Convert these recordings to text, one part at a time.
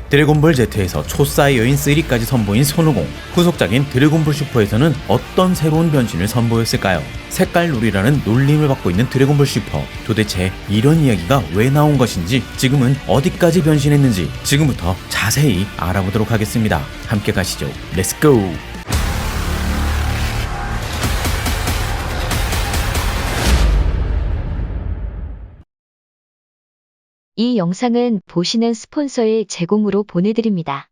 드래곤볼 Z에서 초사이어인 3까지 선보인 손오공, 후속작인 드래곤볼 슈퍼에서는 어떤 새로운 변신을 선보였을까요? 색깔 룰이라는 놀림을 받고 있는 드래곤볼 슈퍼, 도대체 이런 이야기가 왜 나온 것인지, 지금은 어디까지 변신했는지 지금부터 자세히 알아보도록 하겠습니다. 함께 가시죠. 렛츠고! 이 영상은 보시는 스폰서의 제공으로 보내드립니다.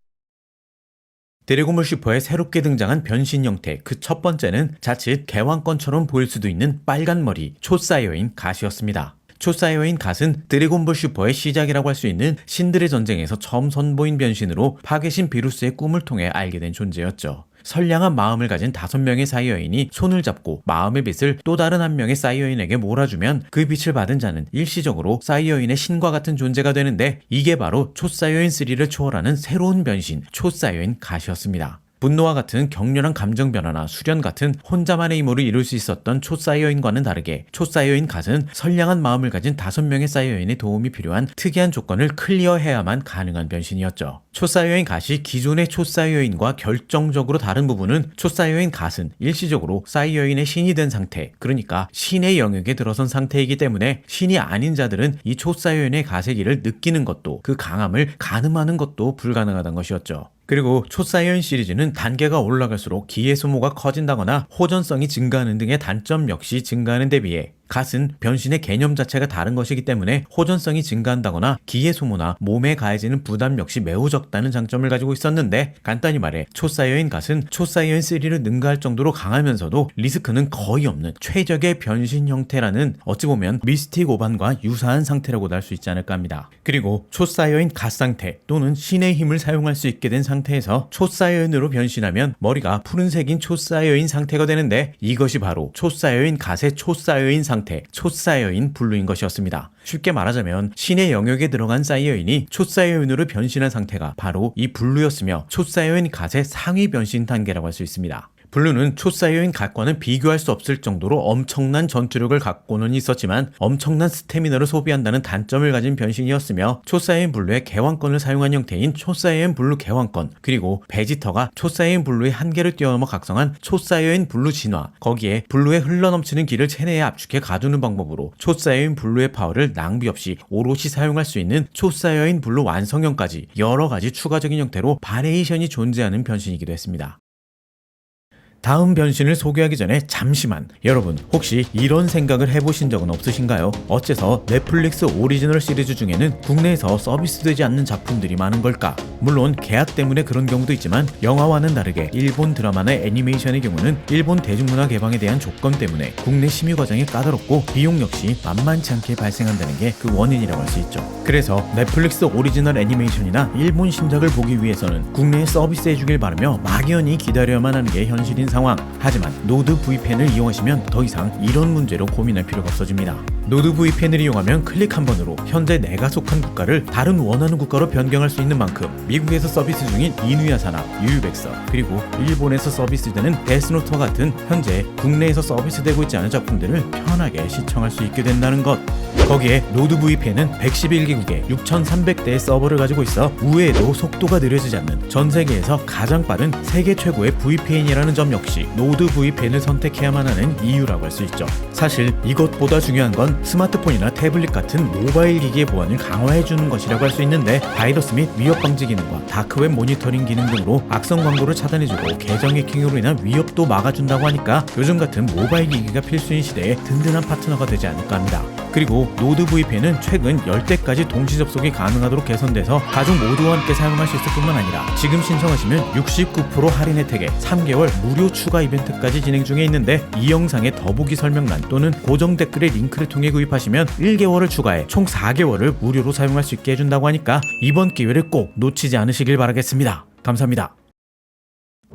드래곤볼 슈퍼에 새롭게 등장한 변신 형태, 그 첫 번째는 자칫 개왕권처럼 보일 수도 있는 빨간 머리 초사이어인 갓이었습니다. 초사이어인 갓은 드래곤볼 슈퍼의 시작이라고 할 수 있는 신들의 전쟁에서 처음 선보인 변신으로 파괴신 비루스의 꿈을 통해 알게 된 존재였죠. 선량한 마음을 가진 5명의 사이어인이 손을 잡고 마음의 빛을 또 다른 한 명의 사이어인에게 몰아주면 그 빛을 받은 자는 일시적으로 사이어인의 신과 같은 존재가 되는데, 이게 바로 초사이어인 3를 초월하는 새로운 변신 초사이어인 갓이었습니다. 분노와 같은 격렬한 감정 변화나 수련 같은 혼자만의 힘으로 이룰 수 있었던 초사이어인과는 다르게, 초사이어인 갓은 선량한 마음을 가진 5명의 사이어인의 도움이 필요한 특이한 조건을 클리어해야만 가능한 변신이었죠. 초사이어인 갓이 기존의 초사이어인과 결정적으로 다른 부분은, 초사이어인 갓은 일시적으로 사이어인의 신이 된 상태, 그러니까 신의 영역에 들어선 상태이기 때문에 신이 아닌 자들은 이 초사이어인의 갓의 길을 느끼는 것도, 그 강함을 가늠하는 것도 불가능하다는 것이었죠. 그리고 초사이어인 시리즈는 단계가 올라갈수록 기회 소모가 커진다거나 호전성이 증가하는 등의 단점 역시 증가하는 데 비해, 갓은 변신의 개념 자체가 다른 것이기 때문에 호전성이 증가한다거나 기회 소모나 몸에 가해지는 부담 역시 매우 적다는 장점을 가지고 있었는데, 간단히 말해 초사이어인 갓은 초사이어인 3를 능가할 정도로 강하면서도 리스크는 거의 없는 최적의 변신 형태라는, 어찌 보면 미스틱 오반과 유사한 상태라고도 할 수 있지 않을까 합니다. 그리고 초사이어인 갓 상태 또는 신의 힘을 사용할 수 있게 된 상태에서 초사이어인으로 변신하면 머리가 푸른색인 초사이어인 상태가 되는데, 이것이 바로 초사이어인 갓의 초사이어인 상태, 초사이어인 블루인 것이었습니다. 쉽게 말하자면 신의 영역에 들어간 사이어인이 초사이어인으로 변신한 상태가 바로 이 블루였으며, 초사이어인 갓의 상위 변신 단계라고 할 수 있습니다. 블루는 초사이어인 갓과는 비교할 수 없을 정도로 엄청난 전투력을 갖고는 있었지만 엄청난 스태미너를 소비한다는 단점을 가진 변신이었으며, 초사이어인 블루의 개왕권을 사용한 형태인 초사이어인 블루 개왕권, 그리고 베지터가 초사이어인 블루의 한계를 뛰어넘어 각성한 초사이어인 블루 진화, 거기에 블루의 흘러넘치는 기를 체내에 압축해 가두는 방법으로 초사이어인 블루의 파워를 낭비 없이 오롯이 사용할 수 있는 초사이어인 블루 완성형까지 여러가지 추가적인 형태로 바리에이션이 존재하는 변신이기도 했습니다. 다음 변신을 소개하기 전에 잠시만, 여러분 혹시 이런 생각을 해보신 적은 없으신가요? 어째서 넷플릭스 오리지널 시리즈 중에는 국내에서 서비스되지 않는 작품들이 많은 걸까? 물론 계약 때문에 그런 경우도 있지만, 영화와는 다르게 일본 드라마나 애니메이션의 경우는 일본 대중문화 개방에 대한 조건 때문에 국내 심의 과정이 까다롭고 비용 역시 만만치 않게 발생한다는 게 그 원인이라고 할 수 있죠. 그래서 넷플릭스 오리지널 애니메이션이나 일본 신작을 보기 위해서는 국내에 서비스해주길 바라며 막연히 기다려야만 하는 게 현실인 상황. 하지만 노드 VPN을 이용하시면 더 이상 이런 문제로 고민할 필요가 없어집니다. 노드 VPN을 이용하면 클릭 한 번으로 현재 내가 속한 국가를 다른 원하는 국가로 변경할 수 있는 만큼, 미국에서 서비스 중인 이누야사나 유유백서, 그리고 일본에서 서비스되는 데스노트와 같은 현재 국내에서 서비스되고 있지 않은 작품들을 편하게 시청할 수 있게 된다는 것. 거기에 노드 VPN은 111개국에 6,300대의 서버를 가지고 있어 우회에도 속도가 느려지지 않는 전 세계에서 가장 빠른 세계 최고의 VPN이라는 점 역시 노드 VPN을 선택해야만 하는 이유라고 할 수 있죠. 사실 이것보다 중요한 건 스마트폰이나 태블릿 같은 모바일 기기의 보안을 강화해주는 것이라고 할 수 있는데, 바이러스 및 위협 방지 기능과 다크웹 모니터링 기능 등으로 악성 광고를 차단해주고 계정 해킹으로 인한 위협도 막아준다고 하니까 요즘 같은 모바일 기기가 필수인 시대에 든든한 파트너가 되지 않을까 합니다. 그리고 노드 VPN은 최근 10대까지 동시 접속이 가능하도록 개선돼서 가족 모두와 함께 사용할 수 있을 뿐만 아니라, 지금 신청하시면 69% 할인 혜택에 3개월 무료 추가 이벤트까지 진행 중에 있는데, 이 영상의 더보기 설명란 또는 고정 댓글의 링크를 통해 구입하시면 1개월을 추가해 총 4개월을 무료로 사용할 수 있게 해준다고 하니까 이번 기회를 꼭 놓치지 않으시길 바라겠습니다. 감사합니다.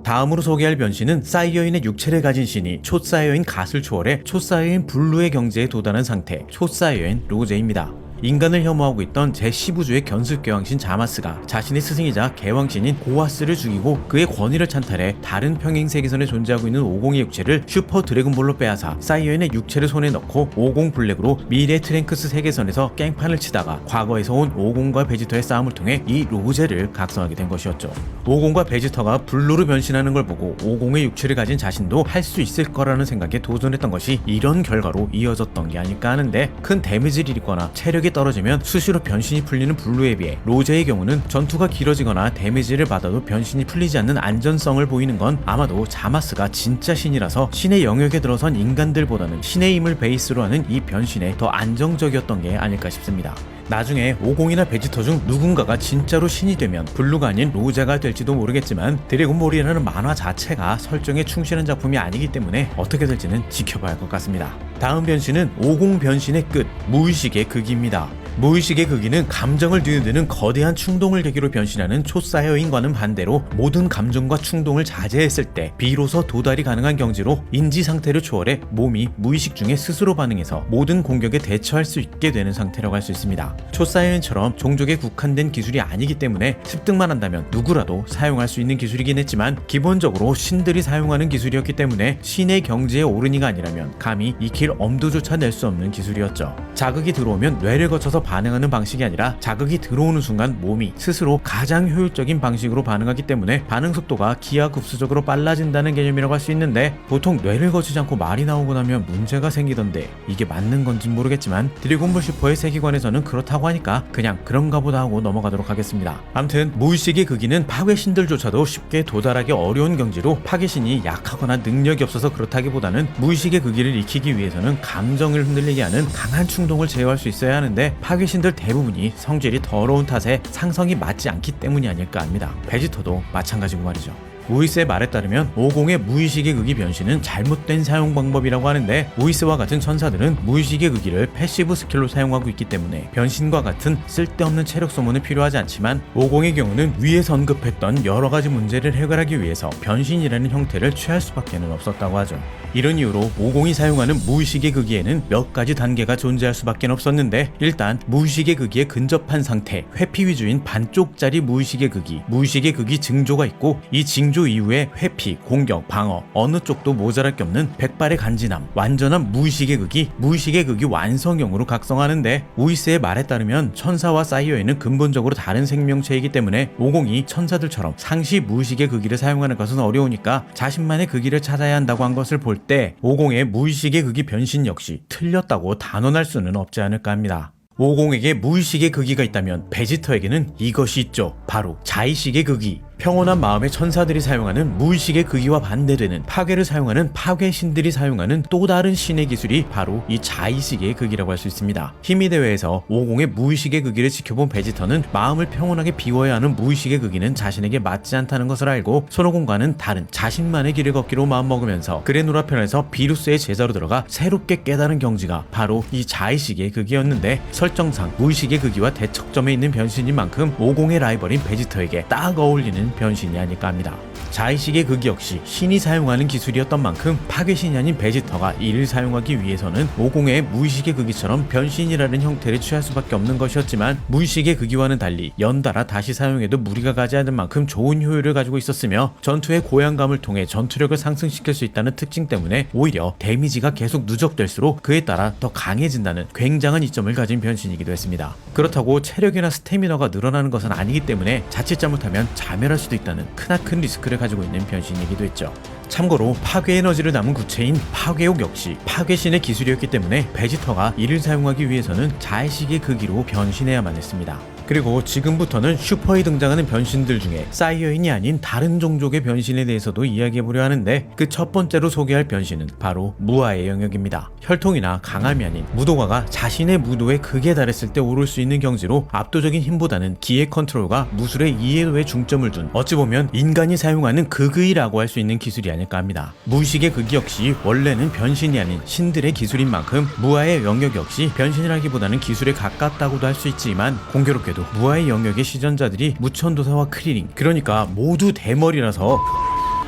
다음으로 소개할 변신은 사이어인의 육체를 가진 신이 초사이어인 갓을 초월해 초사이어인 블루의 경지에 도달한 상태, 초사이어인 로제입니다. 인간을 혐오하고 있던 제15주의 견습개왕신 자마스가 자신의 스승이자 개왕신인 고아스를 죽이고 그의 권위를 찬탈해 다른 평행 세계선에 존재하고 있는 50의 육체를 슈퍼 드래곤볼로 빼앗아 사이어인의 육체를 손에 넣고 50 블랙으로 미래 트랭크스 세계선에서 깽판을 치다가 과거에서 온 50과 베지터의 싸움을 통해 이 로제를 각성하게 된 것이었죠. 50과 베지터가 블루로 변신하는 걸 보고 50의 육체를 가진 자신도 할 수 있을 거라는 생각에 도전했던 것이 이런 결과로 이어졌던 게 아닐까 하는데, 큰 데미지를 입거나 체력이 떨어지면 수시로 변신이 풀리는 블루에 비해 로제의 경우는 전투가 길어지거나 데미지를 받아도 변신이 풀리지 않는 안전성을 보이는 건 아마도 자마스가 진짜 신이라서 신의 영역에 들어선 인간들보다는 신의 힘을 베이스로 하는 이 변신에 더 안정적이었던 게 아닐까 싶습니다. 나중에 50이나 베지터 중 누군가가 진짜로 신이 되면 블루가 아닌 로제가 될지도 모르겠지만, 드래곤볼이라는 만화 자체가 설정에 충실한 작품이 아니기 때문에 어떻게 될지는 지켜봐야 할 것 같습니다. 다음 변신은 50 변신의 끝, 무의식의 극입니다. 무의식의 극이는 감정을 뒤흔드는 거대한 충동을 계기로 변신하는 초사이어인과는 반대로 모든 감정과 충동을 자제했을 때 비로소 도달이 가능한 경지로 인지 상태를 초월해 몸이 무의식 중에 스스로 반응해서 모든 공격에 대처할 수 있게 되는 상태라고 할 수 있습니다. 초사이어인처럼 종족에 국한된 기술이 아니기 때문에 습득만 한다면 누구라도 사용할 수 있는 기술이긴 했지만, 기본적으로 신들이 사용하는 기술이었기 때문에 신의 경지에 오르니가 아니라면 감히 익힐 엄두조차 낼 수 없는 기술이었죠. 자극이 들어오면 뇌를 거쳐서 반응하는 방식이 아니라 자극이 들어오는 순간 몸이 스스로 가장 효율적인 방식으로 반응하기 때문에 반응 속도가 기하급수적으로 빨라진다는 개념이라고 할 수 있는데, 보통 뇌를 거치지 않고 말이 나오고 나면 문제가 생기던데 이게 맞는 건진 모르겠지만 드래곤볼 슈퍼의 세계관에서는 그렇다고 하니까 그냥 그런가 보다 하고 넘어가도록 하겠습니다. 암튼 무의식의 극이는 파괴신들조차도 쉽게 도달하기 어려운 경지로 파괴신이 약하거나 능력이 없어서 그렇다기보다는 무의식의 극이를 익히기 위해서는 감정을 흔들리게 하는 강한 충동을 제어할 수 있어야 하는데, 파괴신들 대부분이 성질이 더러운 탓에 상성이 맞지 않기 때문이 아닐까 합니다. 베지터도 마찬가지고 말이죠. 우이스의 말에 따르면 50의 무의식의 극이 변신은 잘못된 사용 방법이라고 하는데, 우이스와 같은 천사들은 무의식의 극이를 패시브 스킬로 사용하고 있기 때문에 변신과 같은 쓸데없는 체력 소모는 필요하지 않지만, 50의 경우는 위에서 언급했던 여러가지 문제를 해결하기 위해서 변신이라는 형태를 취할 수밖에 없었다고 하죠. 이런 이유로 50이 사용하는 무의식의 극이에는 몇 가지 단계가 존재할 수밖에 없었는데, 일단 무의식의 극이에 근접한 상태, 회피 위주인 반쪽짜리 무의식의 극이, 무의식의 극이 증조가 있고, 이 증조 이후에 회피, 공격, 방어 어느 쪽도 모자랄 게 없는 백발의 간지남, 완전한 무의식의 극이 완성형으로 각성하는데, 우이스의 말에 따르면 천사와 사이어에는 근본적으로 다른 생명체이기 때문에 50이 천사들처럼 상시 무의식의 극이를 사용하는 것은 어려우니까 자신만의 극이를 찾아야 한다고 한 것을 볼 때 50의 무의식의 극이 변신 역시 틀렸다고 단언할 수는 없지 않을까 합니다. 50에게 무의식의 극이가 있다면 베지터에게는 이것이 있죠. 바로 자의식의 극이. 평온한 마음의 천사들이 사용하는 무의식의 극이와 반대되는 파괴를 사용하는 파괴신들이 사용하는 또 다른 신의 기술이 바로 이 자의식의 극이라고 할 수 있습니다. 힘의 대회에서 50의 무의식의 극이를 지켜본 베지터는 마음을 평온하게 비워야 하는 무의식의 극이는 자신에게 맞지 않다는 것을 알고 손오공과는 다른 자신만의 길을 걷기로 마음먹으면서 그레노라 편에서 비루스의 제자로 들어가 새롭게 깨달은 경지가 바로 이 자의식의 극이었는데, 설정상 무의식의 극이와 대척점에 있는 변신인 만큼 50의 라이벌인 베지터에게 딱 어울리는 변신이 아닐까 합니다. 자의식의 극이 역시 신이 사용하는 기술이었던 만큼 파괴신이 아닌 베지터가 이를 사용하기 위해서는 50의 무의식의 극이처럼 변신이라는 형태를 취할 수밖에 없는 것이었지만, 무의식의 극이와는 달리 연달아 다시 사용해도 무리가 가지 않을 만큼 좋은 효율을 가지고 있었으며, 전투의 고양감을 통해 전투력을 상승시킬 수 있다는 특징 때문에 오히려 데미지가 계속 누적될수록 그에 따라 더 강해진다는 굉장한 이점을 가진 변신이기도 했습니다. 그렇다고 체력이나 스태미너가 늘어나는 것은 아니기 때문에 자칫 잘못하면 자멸할 수도 있다는 크나큰 리스크를 가지고 있는 변신이기도 했죠. 참고로 파괴 에너지를 남은 구체인 파괴옥 역시 파괴신의 기술이었기 때문에 베지터가 이를 사용하기 위해서는 자의식의 극이로 변신해야만 했습니다. 그리고 지금부터는 슈퍼에 등장하는 변신들 중에 사이어인이 아닌 다른 종족의 변신에 대해서도 이야기해보려 하는데, 그 첫 번째로 소개할 변신은 바로 무아의 영역입니다. 혈통이나 강함이 아닌 무도가가 자신의 무도의 극에 달했을 때 오를 수 있는 경지로 압도적인 힘보다는 기의 컨트롤과 무술의 이해도에 중점을 둔, 어찌 보면 인간이 사용하는 극의라고 할 수 있는 기술이 아닐까 합니다. 무의식의 극 역시 원래는 변신이 아닌 신들의 기술인 만큼 무아의 영역 역시 변신이라기보다는 기술에 가깝다고도 할 수 있지만, 공교롭게도 무아의 영역의 시전자들이 무천도사와 크리링, 그러니까 모두 대머리라서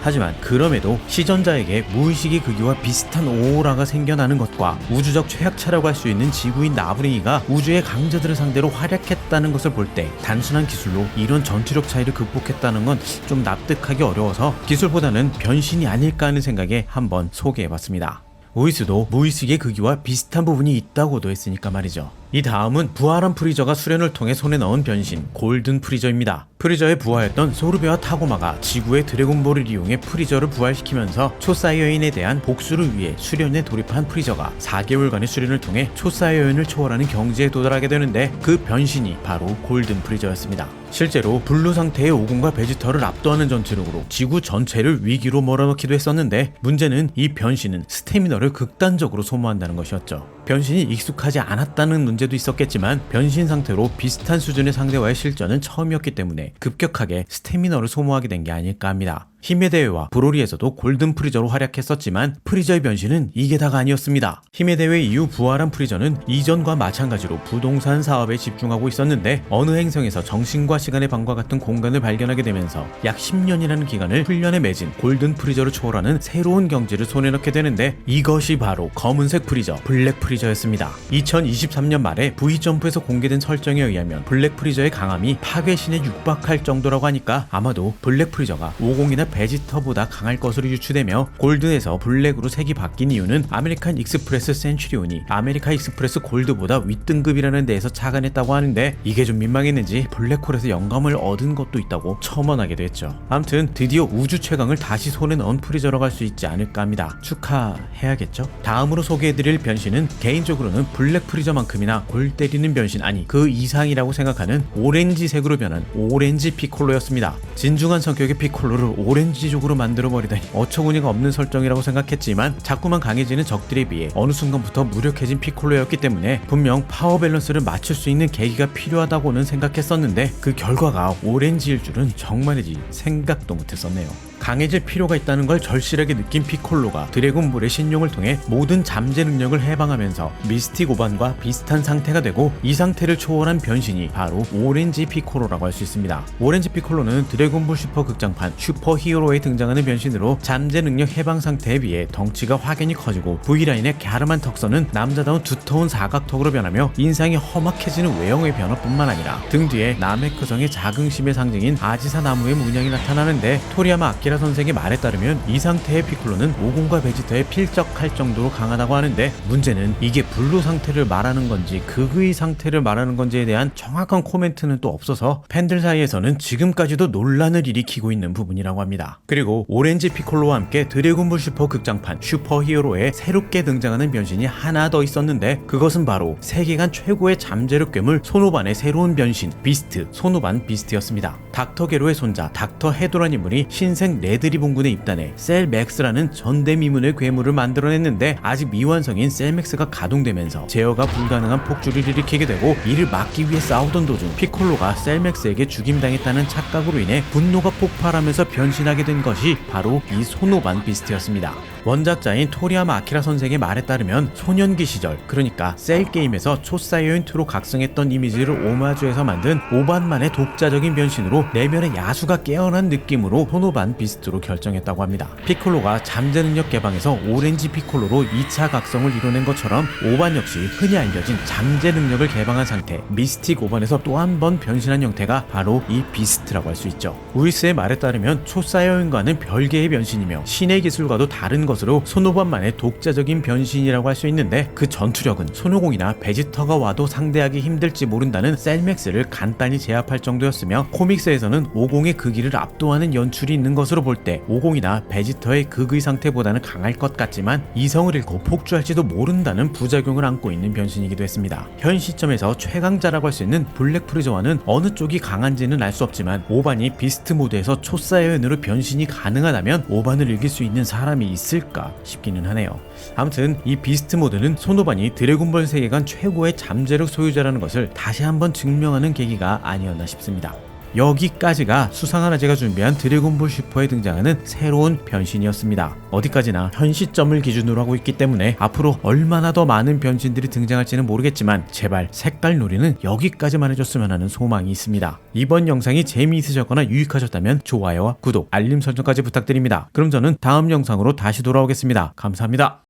하지만 그럼에도 시전자에게 무의식의 극유와 비슷한 오라가 생겨나는 것과 우주적 최약차라고 할 수 있는 지구인 나부랭이가 우주의 강자들을 상대로 활약했다는 것을 볼 때 단순한 기술로 이런 전투력 차이를 극복했다는 건 좀 납득하기 어려워서 기술보다는 변신이 아닐까 하는 생각에 한번 소개해봤습니다. 오이스도 무의식의 극유와 비슷한 부분이 있다고도 했으니까 말이죠. 이 다음은 부활한 프리저가 수련을 통해 손에 넣은 변신 골든 프리저입니다. 프리저의 부하였던 소르베와 타고마가 지구의 드래곤볼을 이용해 프리저를 부활시키면서 초사이어인에 대한 복수를 위해 수련에 돌입한 프리저가 4개월간의 수련을 통해 초사이어인을 초월하는 경지에 도달하게 되는데 그 변신이 바로 골든 프리저였습니다. 실제로 블루 상태의 오공과 베지터를 압도하는 전투력으로 지구 전체를 위기로 몰아넣기도 했었는데 문제는 이 변신은 스태미너를 극단적으로 소모한다는 것이었죠. 변신이 익숙하지 않았다는 문제도 있었겠지만 변신 상태로 비슷한 수준의 상대와의 실전은 처음이었기 때문에 급격하게 스태미너를 소모하게 된 게 아닐까 합니다. 힘의 대회와 브로리에서도 골든 프리저로 활약했었지만 프리저의 변신은 이게 다가 아니었습니다. 힘의 대회 이후 부활한 프리저는 이전과 마찬가지로 부동산 사업에 집중하고 있었는데 어느 행성에서 정신과 시간의 방과 같은 공간을 발견하게 되면서 약 10년이라는 기간을 훈련에 매진 골든 프리저를 초월하는 새로운 경지를 손에 넣게 되는데 이것이 바로 검은색 프리저 블랙 프리저였습니다. 2023년 말에 V점프에서 공개된 설정에 의하면 블랙 프리저의 강함이 파괴신에 육박할 정도라고 하니까 아마도 블랙 프리저가 50이나 베지터보다 강할 것으로 유추되며 골든에서 블랙으로 색이 바뀐 이유는 아메리칸 익스프레스 센츄리온이 아메리카 익스프레스 골드보다 윗등급이라는 데에서 착안했다고 하는데 이게 좀 민망했는지 블랙홀에서 영감을 얻은 것도 있다고 첨언하기도 했죠. 아무튼 드디어 우주 최강을 다시 손에 넣은 프리저라고 할 수 있지 않을까 합니다. 축하해야겠죠? 다음으로 소개해드릴 변신은 개인적으로는 블랙 프리저만큼이나 골 때리는 변신 아니 그 이상이라고 생각하는 오렌지색으로 변한 오렌지 피콜로였습니다. 진중한 성격의 피콜로를 오렌지족으로 만들어버리다니 어처구니가 없는 설정이라고 생각했지만 자꾸만 강해지는 적들에 비해 어느 순간부터 무력해진 피콜로였기 때문에 분명 파워 밸런스를 맞출 수 있는 계기가 필요하다고는 생각했었는데 그 결과가 오렌지일 줄은 정말이지 생각도 못했었네요. 강해질 필요가 있다는 걸 절실하게 느낀 피콜로가 드래곤볼의 신용을 통해 모든 잠재 능력을 해방하면서 미스틱 오반과 비슷한 상태가 되고 이 상태를 초월한 변신이 바로 오렌지 피콜로라고 할 수 있습니다. 오렌지 피콜로는 드래곤볼 슈퍼 극장판 슈퍼 히어로에 등장하는 변신으로 잠재 능력 해방 상태에 비해 덩치가 확연히 커지고 V라인의 갸름한 턱선은 남자다운 두터운 사각턱으로 변하며 인상이 험악해지는 외형의 변화뿐만 아니라 등 뒤에 나메크성의 자긍심의 상징인 아지사 나무의 문양이 나타나는데 토리야마 아키라 선생의 말에 따르면 이 상태의 피콜로는 오공과 베지터에 필적할 정도로 강하다고 하는데 문제는 이게 블루 상태를 말하는 건지 극의 상태를 말하는 건지에 대한 정확한 코멘트는 또 없어서 팬들 사이에서는 지금까지도 논란을 일으키고 있는 부분이라고 합니다. 그리고 오렌지 피콜로와 함께 드래곤볼 슈퍼 극장판 슈퍼 히어로에 새롭게 등장하는 변신이 하나 더 있었는데 그것은 바로 세계관 최고의 잠재력 괴물 소노반의 새로운 변신 비스트 소노반 비스트였습니다. 닥터 게로의 손자 닥터 헤도란 인물이 신생 레드리본군에 입단해 셀맥스라는 전대미문의 괴물을 만들어냈는데 아직 미완성인 셀맥스가 가동되면서 제어가 불가능한 폭주를 일으키게 되고 이를 막기 위해 싸우던 도중 피콜로가 셀맥스에게 죽임당했다는 착각으로 인해 분노가 폭발하면서 변신하게 된 것이 바로 이 소노반 비스트였습니다. 원작자인 토리야마 아키라 선생의 말에 따르면 소년기 시절 그러니까 셀게임에서 초사이어인2로 각성했던 이미지를 오마주해서 만든 오반만의 독자적인 변신으로 내면의 야수가 깨어난 느낌으로 소노반 비스트로 결정했다고 합니다. 피콜로가 잠재 능력 개방에서 오렌지 피콜로로 2차 각성을 이뤄낸 것처럼 오반 역시 흔히 알려진 잠재 능력을 개방한 상태 미스틱 오반에서 또 한 번 변신한 형태가 바로 이 비스트라고 할 수 있죠. 우이스의 말에 따르면 초사이어인과는 별개의 변신이며 신의 기술과도 다른 것으로 소노반만의 독자적인 변신이라고 할 수 있는데 그 전투력은 손오공이나 베지터가 와도 상대하기 힘들지 모른다는 셀맥스를 간단히 제압할 정도였으며 코믹스에서는 오공의 극기를 압도하는 연출이 있는 것으로 볼 때 오공이나 베지터의 극의 상태보다는 강할 것 같지만 이성을 잃고 폭주할지도 모른다는 부작용을 안고 있는 변신이기도 했습니다. 현 시점에서 최강자라고 할 수 있는 블랙 프리저와는 어느 쪽이 강한지는 알 수 없지만 오반이 비스트 모드에서 초사이어인으로 변신이 가능하다면 오반을 이길 수 있는 사람이 있을까 싶기는 하네요. 아무튼 이 비스트 모드는 소노반이 드래곤볼 세계관 최고의 잠재력 소유자라는 것을 다시 한번 증명하는 계기가 아니었나 싶습니다. 여기까지가 수상한 아재가 준비한 드래곤볼 슈퍼에 등장하는 새로운 변신이었습니다. 어디까지나 현 시점을 기준으로 하고 있기 때문에 앞으로 얼마나 더 많은 변신들이 등장할지는 모르겠지만 제발 색깔 놀이는 여기까지만 해줬으면 하는 소망이 있습니다. 이번 영상이 재미있으셨거나 유익하셨다면 좋아요와 구독, 알림 설정까지 부탁드립니다. 그럼 저는 다음 영상으로 다시 돌아오겠습니다. 감사합니다.